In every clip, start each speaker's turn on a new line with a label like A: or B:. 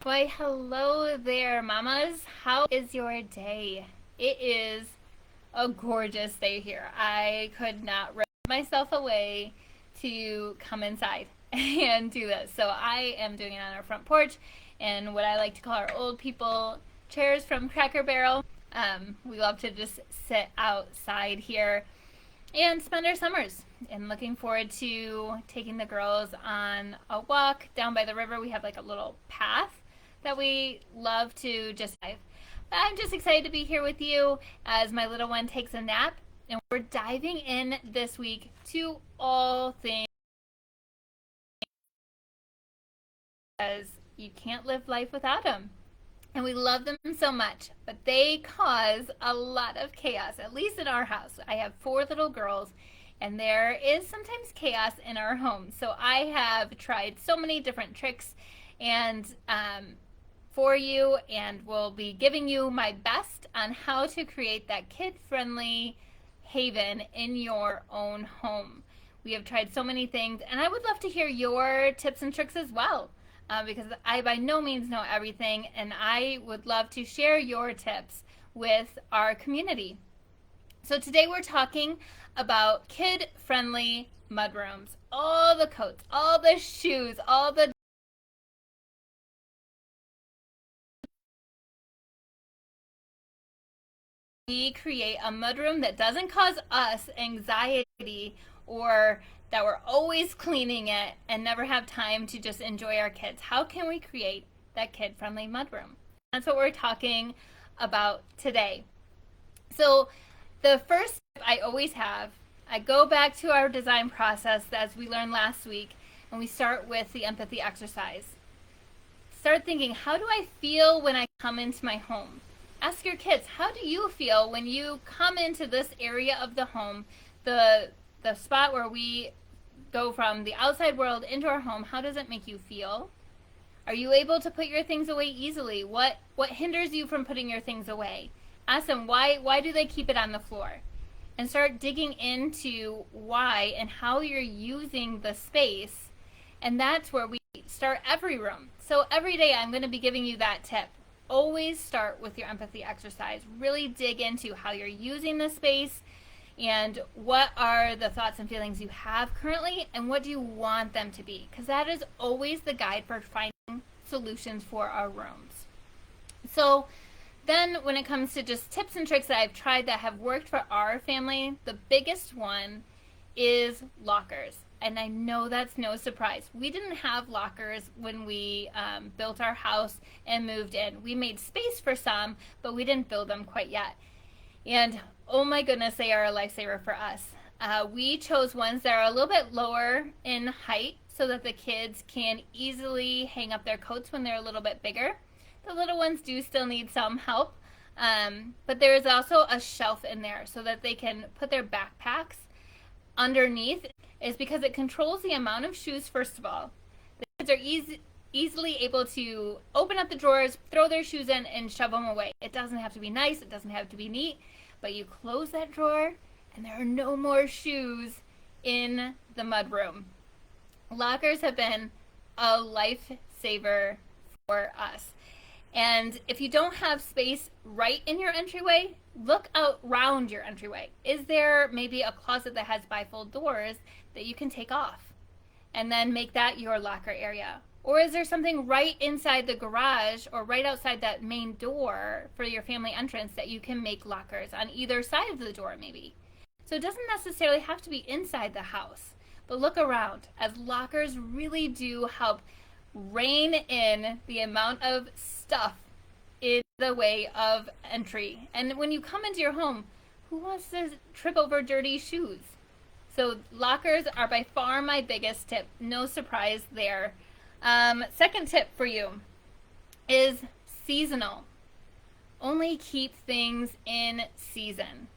A: Why, hello there, mamas. How is your day? It is a gorgeous day here. I could not rip myself away to come inside and do this. So I am doing it on our front porch and what I like to call our old people chairs from Cracker Barrel. We love to just sit outside here and spend our summers. And looking forward to taking the girls on a walk down by the river. We have like a little path that we love to just dive. But I'm just excited to be here with you as my little one takes a nap. And we're diving in this week to all things, because you can't live life without them. And we love them so much, but they cause a lot of chaos, at least in our house. I have 4 little girls, and there is sometimes chaos in our home. So I have tried so many different tricks and for you, and will be giving you my best on how to create that kid-friendly haven in your own home. We have tried so many things, and I would love to hear your tips and tricks as well. Because I by no means know everything, and I would love to share your tips with our community. So today we're talking about kid-friendly mudrooms. All the coats, all the shoes, all the we create a mudroom that doesn't cause us anxiety, or that we're always cleaning it and never have time to just enjoy our kids. How can we create that kid-friendly mudroom? That's what we're talking about today. So the first step I always have, I go back to our design process as we learned last week, and we start with the empathy exercise. Start thinking, how do I feel when I come into my home? Ask your kids, how do you feel when you come into this area of the home, the spot where we go from the outside world into our home? How does it make you feel? Are you able to put your things away easily? What hinders you from putting your things away? Ask them, why do they keep it on the floor? And start digging into why and how you're using the space. And that's where we start every room. So every day I'm going to be giving you that tip. Always start with your empathy exercise. Really dig into how you're using the space, and what are the thoughts and feelings you have currently, and what do you want them to be, because that is always the guide for finding solutions for our rooms. So then when it comes to just tips and tricks that I've tried that have worked for our family, the biggest one is lockers. And I know that's no surprise. We didn't have lockers when we built our house and moved in. We made space for some, but we didn't build them quite yet. And oh my goodness, they are a lifesaver for us. We chose ones that are a little bit lower in height so that the kids can easily hang up their coats when they're a little bit bigger. The little ones do still need some help, but there is also a shelf in there so that they can put their backpacks underneath, is because it controls the amount of shoes. First of all, the kids are easily able to open up the drawers, throw their shoes in, and shove them away. It doesn't have to be nice, it doesn't have to be neat, but you close that drawer and there are no more shoes in the mudroom. Lockers have been a lifesaver for us. And if you don't have space right in your entryway, look around your entryway. Is there maybe a closet that has bifold doors that you can take off and then make that your locker area? Or is there something right inside the garage or right outside that main door for your family entrance that you can make lockers on either side of the door maybe? So it doesn't necessarily have to be inside the house, but look around, as lockers really do help rein in the amount of stuff in the way of entry. And when you come into your home, who wants to trip over dirty shoes? So lockers are by far my biggest tip. No surprise there. Second tip for you is seasonal. Only keep things in season.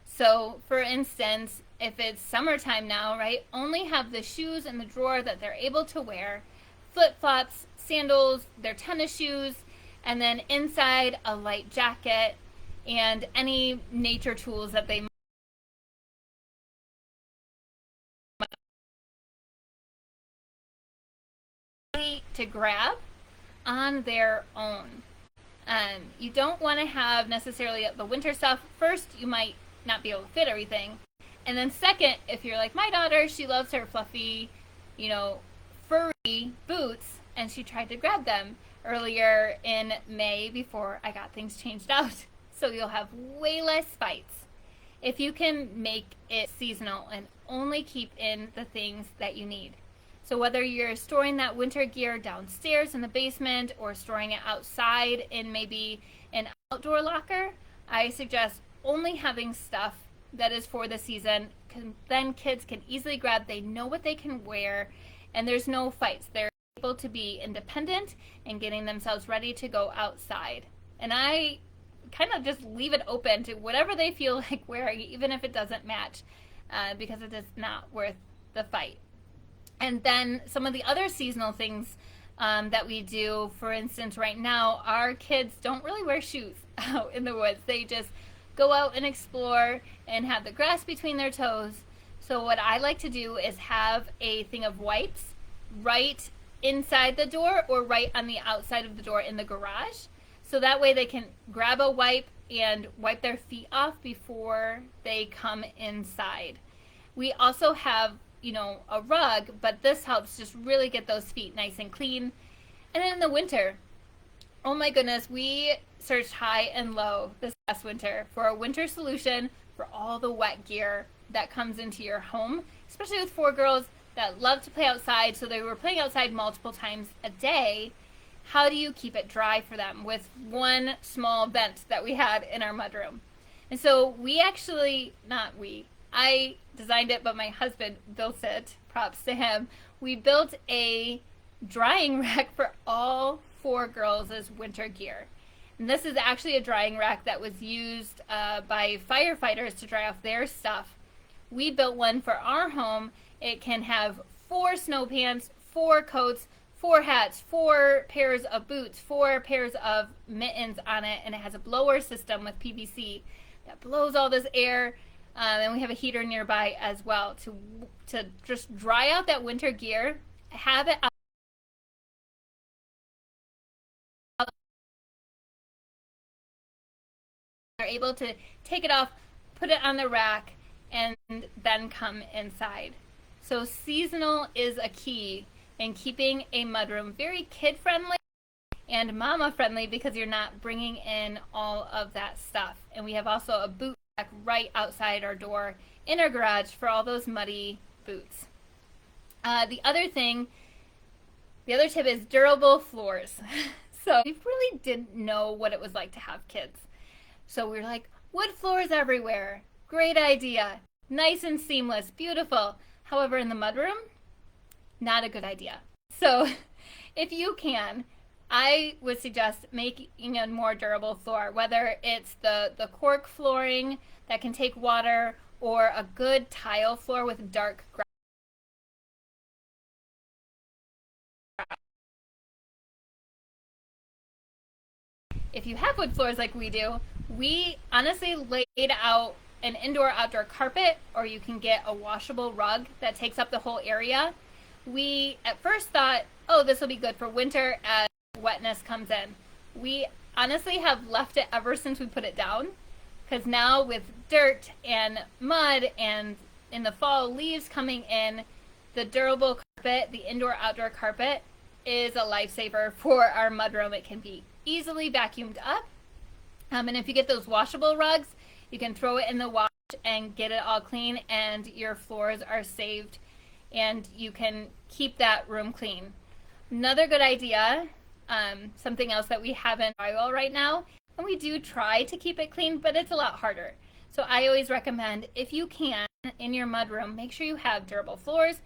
A: So for instance, if it's summertime now, right, only have the shoes in the drawer that they're able to wear, flip-flops, sandals, their tennis shoes, and then inside a light jacket and any nature tools that they might to grab on their own. You don't want to have necessarily the winter stuff. First, you might not be able to fit everything. And then second, if you're like my daughter, she loves her fluffy, furry boots, and she tried to grab them earlier in May before I got things changed out. So you'll have way less fights if you can make it seasonal and only keep in the things that you need. So whether you're storing that winter gear downstairs in the basement or storing it outside in maybe an outdoor locker, I suggest only having stuff that is for the season. Then kids can easily grab, they know what they can wear, and there's no fights. They're able to be independent and getting themselves ready to go outside. And I kind of just leave it open to whatever they feel like wearing, even if it doesn't match, because it is not worth the fight. And then some of the other seasonal things that we do, for instance, right now, our kids don't really wear shoes out in the woods. They just go out and explore and have the grass between their toes. So what I like to do is have a thing of wipes right inside the door or right on the outside of the door in the garage. So that way they can grab a wipe and wipe their feet off before they come inside. We also have a rug, but this helps just really get those feet nice and clean. And then in the winter, oh my goodness, we searched high and low this past winter for a winter solution for all the wet gear that comes into your home, especially with 4 girls that love to play outside. So they were playing outside multiple times a day. How do you keep it dry for them with one small vent that we had in our mudroom? And so I designed it, but my husband built it. Props to him. We built a drying rack for all 4 girls' winter gear. And this is actually a drying rack that was used by firefighters to dry off their stuff. We built one for our home. It can have 4 snow pants, 4 coats, 4 hats, 4 pairs of boots, 4 pairs of mittens on it, and it has a blower system with PVC that blows all this air. And we have a heater nearby as well to just dry out that winter gear, have it out. They're able to take it off, put it on the rack, and then come inside. So seasonal is a key in keeping a mudroom very kid-friendly and mama-friendly, because you're not bringing in all of that stuff. And we have also a boot rack right outside our door in our garage for all those muddy boots. The other tip is durable floors. So we really didn't know what it was like to have kids. So we were like, wood floors everywhere. Great idea. Nice and seamless. Beautiful. However, in the mudroom, not a good idea. So if you can, I would suggest making a more durable floor, whether it's the cork flooring that can take water or a good tile floor with dark grass. If you have wood floors like we do, we honestly laid out an indoor-outdoor carpet, or you can get a washable rug that takes up the whole area. We at first thought, oh, this will be good for winter as wetness comes in. We honestly have left it ever since we put it down, because now with dirt and mud and in the fall leaves coming in, the durable carpet, the indoor-outdoor carpet, is a lifesaver for our mudroom. It can be easily vacuumed up. And if you get those washable rugs, you can throw it in the wash and get it all clean, and your floors are saved, and you can keep that room clean. Another good idea, something else that we have in drywall right now, and we do try to keep it clean, but it's a lot harder. So I always recommend, if you can, in your mudroom, make sure you have durable floors,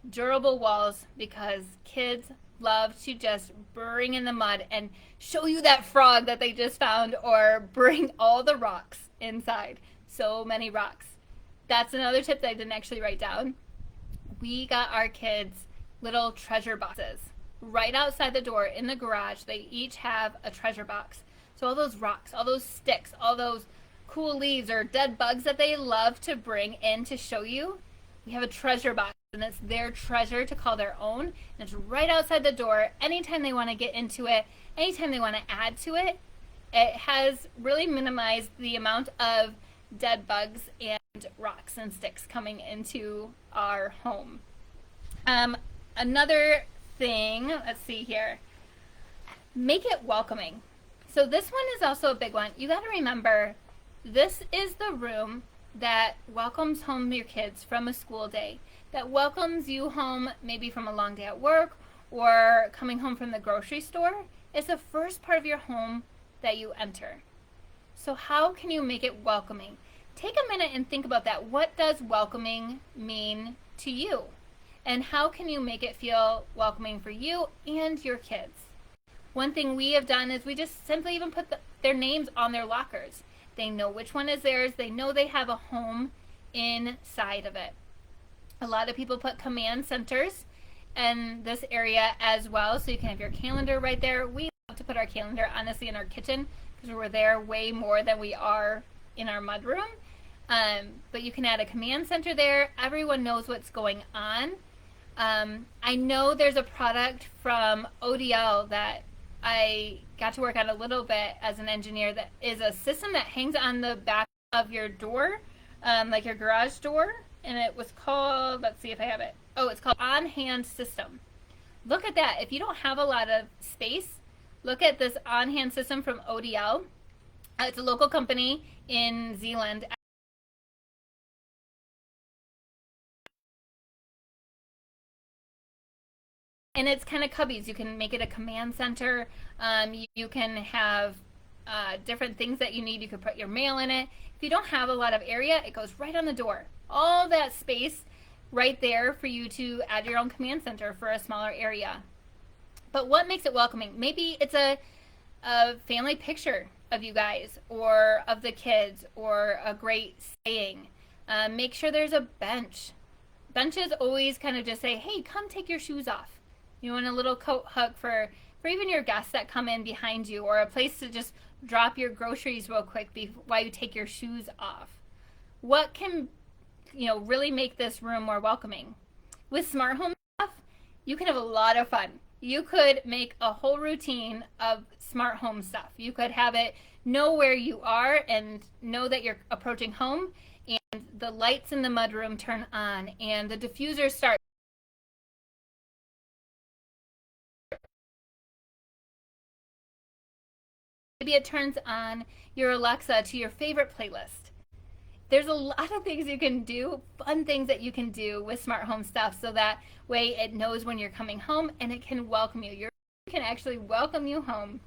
A: durable walls, because kids love to just bring in the mud and show you that frog that they just found, or bring all the rocks inside. So many rocks. That's another tip that I didn't actually write down. We got our kids little treasure boxes right outside the door in the garage. They each have a treasure box. So all those rocks, all those sticks, all those cool leaves or dead bugs that they love to bring in to show you, We have a treasure box, and it's their treasure to call their own. And it's right outside the door. Anytime they want to get into it, anytime they want to add to it, it has really minimized the amount of dead bugs and rocks and sticks coming into our home. Another thing, let's see here, make it welcoming. So this one is also a big one. You got to remember, this is the room that welcomes home your kids from a school day, that welcomes you home maybe from a long day at work or coming home from the grocery store. It's the first part of your home that you enter. So how can you make it welcoming? Take a minute and think about that. What does welcoming mean to you? And how can you make it feel welcoming for you and your kids? One thing we have done is we just simply even put their names on their lockers. They know which one is theirs. They know they have a home inside of it. A lot of people put command centers in this area as well, so you can have your calendar right there. We love to put our calendar, honestly, in our kitchen because we're there way more than we are in our mudroom. But you can add a command center there. Everyone knows what's going on. I know there's a product from ODL that I got to work on a little bit as an engineer that is a system that hangs on the back of your door, like your garage door. And it was called, let's see if I have it. Oh, it's called On Hand System. Look at that. If you don't have a lot of space, look at this On Hand System from ODL. It's a local company in Zealand. And it's kind of cubbies. You can make it a command center. You can have different things that you need. You could put your mail in it. If you don't have a lot of area, it goes right on the door. All that space right there for you to add your own command center for a smaller area. But what makes it welcoming? Maybe it's a family picture of you guys or of the kids or a great saying. Make sure there's a bench. Benches always kind of just say, hey, come take your shoes off. You want a little coat hook for even your guests that come in behind you, or a place to just drop your groceries real quick while you take your shoes off. What can really make this room more welcoming? With smart home stuff, you can have a lot of fun. You could make a whole routine of smart home stuff. You could have it know where you are and know that you're approaching home, and the lights in the mudroom turn on and the diffuser starts. Maybe it turns on your Alexa to your favorite playlist. There's a lot of things you can do, fun things that you can do with smart home stuff, so that way it knows when you're coming home and it can welcome you. Your can actually welcome you home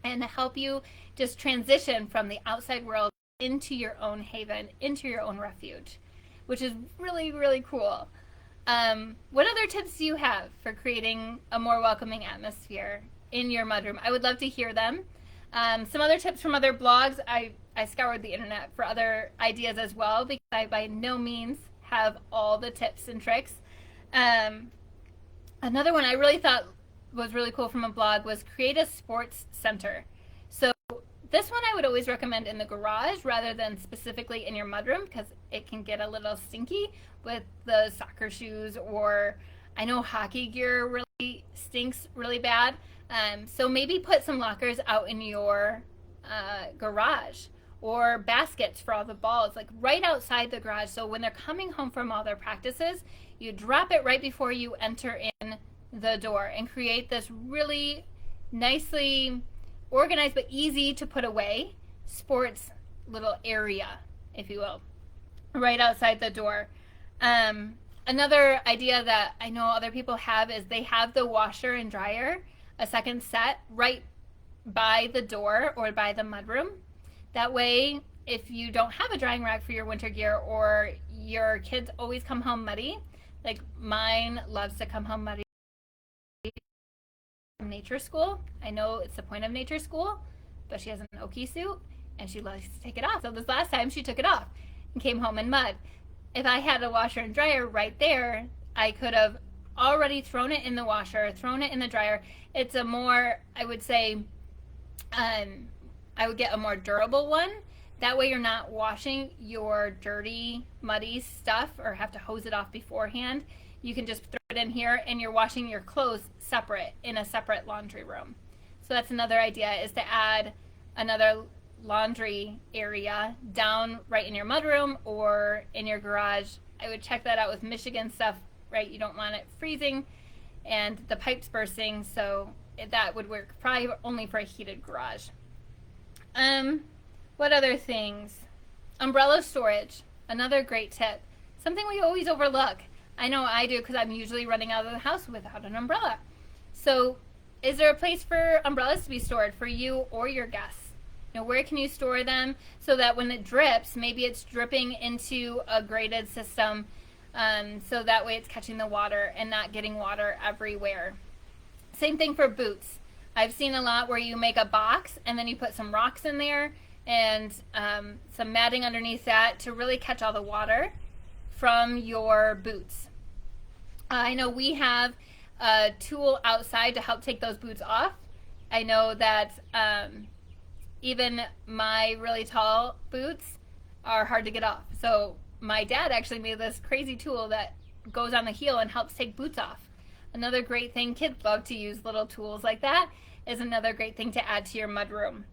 A: and help you just transition from the outside world into your own haven, into your own refuge, which is really, really cool. What other tips do you have for creating a more welcoming atmosphere in your mudroom? I would love to hear them. Some other tips from other blogs. I scoured the internet for other ideas as well, because I by no means have all the tips and tricks. Another one I really thought was really cool from a blog was create a sports center. So this one I would always recommend in the garage rather than specifically in your mudroom, because it can get a little stinky with the soccer shoes, or I know hockey gear really stinks really bad. So maybe put some lockers out in your garage, or baskets for all the balls, like right outside the garage. So when they're coming home from all their practices, you drop it right before you enter in the door and create this really nicely organized but easy to put away sports little area, if you will, right outside the door. Another idea that I know other people have is they have the washer and dryer, a second set, right by the door or by the mudroom. That way, if you don't have a drying rack for your winter gear, or your kids always come home muddy, like mine loves to come home muddy from nature school. I know it's the point of nature school, but she has an Oki suit and she loves to take it off. So this last time she took it off and came home in mud. If I had a washer and dryer right there, I could have already thrown it in the washer, thrown it in the dryer. It's a more, I would say, I would get a more durable one That way you're not washing your dirty, muddy stuff or have to hose it off beforehand. You can just throw it in here and you're washing your clothes separate in a separate laundry room. So that's another idea, is to add another laundry area down right in your mudroom or in your garage. I would check that out with Michigan stuff, right? You don't want it freezing and the pipes bursting, so that would work probably only for a heated garage. What other things? Umbrella storage, another great tip. Something we always overlook. I know I do because I'm usually running out of the house without an umbrella. So is there a place for umbrellas to be stored for you or your guests? You know, where can you store them so that when it drips, maybe it's dripping into a graded system, so that way it's catching the water and not getting water everywhere. Same thing for boots. I've seen a lot where you make a box and then you put some rocks in there and some matting underneath that to really catch all the water from your boots. I know we have a tool outside to help take those boots off. I know that even my really tall boots are hard to get off. So my dad actually made this crazy tool that goes on the heel and helps take boots off. Another great thing, kids love to use little tools like that, is another great thing to add to your mudroom.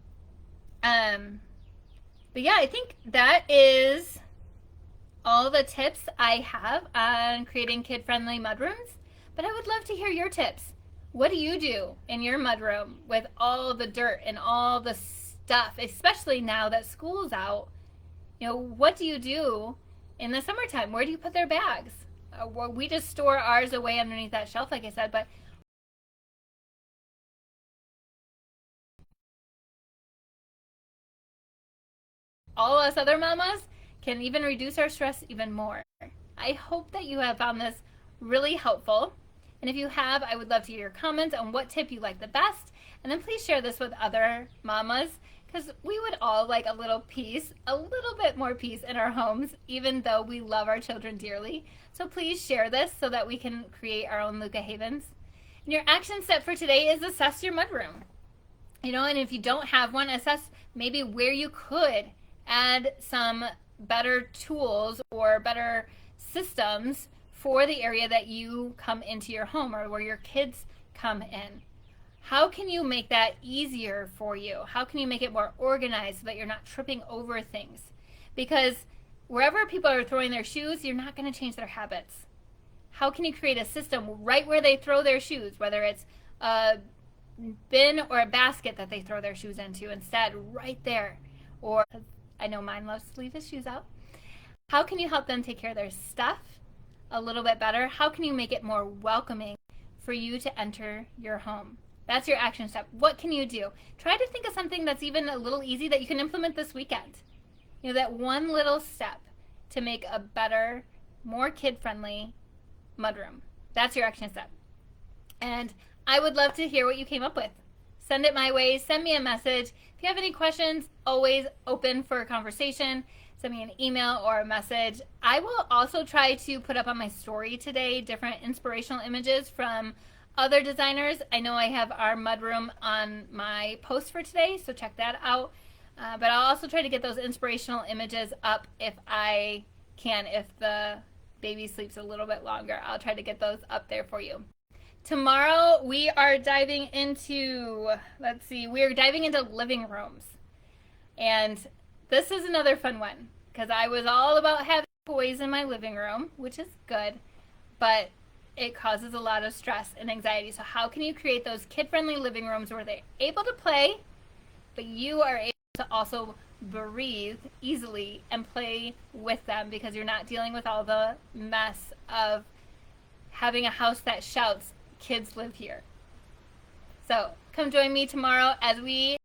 A: But yeah, I think that is all the tips I have on creating kid-friendly mudrooms. But I would love to hear your tips. What do you do in your mudroom with all the dirt and all the stuff, especially now that school's out? You know, what do you do in the summertime? Where do you put their bags? Well, we just store ours away underneath that shelf, like I said, but all us other mamas can even reduce our stress even more. I hope that you have found this really helpful. And if you have, I would love to hear your comments on what tip you like the best. And then please share this with other mamas, because we would all like a little peace, a little bit more peace in our homes, even though we love our children dearly. So please share this so that we can create our own Luca Havens. And your action step for today is assess your mudroom. You know, and if you don't have one, assess maybe where you could add some better tools or better systems for the area that you come into your home or where your kids come in. How can you make that easier for you? How can you make it more organized so that you're not tripping over things? Because wherever people are throwing their shoes, you're not going to change their habits. How can you create a system right where they throw their shoes, whether it's a bin or a basket that they throw their shoes into instead, right there? Or I know mine loves to leave his shoes out. How can you help them take care of their stuff a little bit better? How can you make it more welcoming for you to enter your home? That's your action step. What can you do? Try to think of something that's even a little easy that you can implement this weekend. You know, that one little step to make a better, more kid-friendly mudroom. That's your action step. And I would love to hear what you came up with. Send it my way. Send me a message. If you have any questions, always open for a conversation. Send me an email or a message. I will also try to put up on my story today different inspirational images from other designers. I know I have our mudroom on my post for today, so check that out. But I'll also try to get those inspirational images up if I can. If the baby sleeps a little bit longer, I'll try to get those up there for you. Tomorrow we are diving into, living rooms. And this is another fun one because I was all about having toys in my living room, which is good, but it causes a lot of stress and anxiety. So how can you create those kid-friendly living rooms where they're able to play, but you are able to also breathe easily and play with them because you're not dealing with all the mess of having a house that shouts, "Kids live here." So come join me tomorrow as we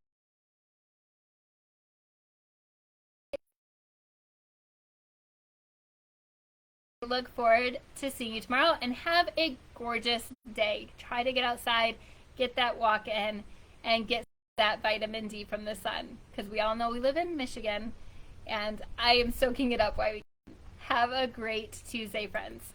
A: look forward to seeing you tomorrow, and have a gorgeous day. Try to get outside, get that walk in, and get that vitamin D from the sun, because we all know we live in Michigan, and I am soaking it up while we have a great Tuesday, friends.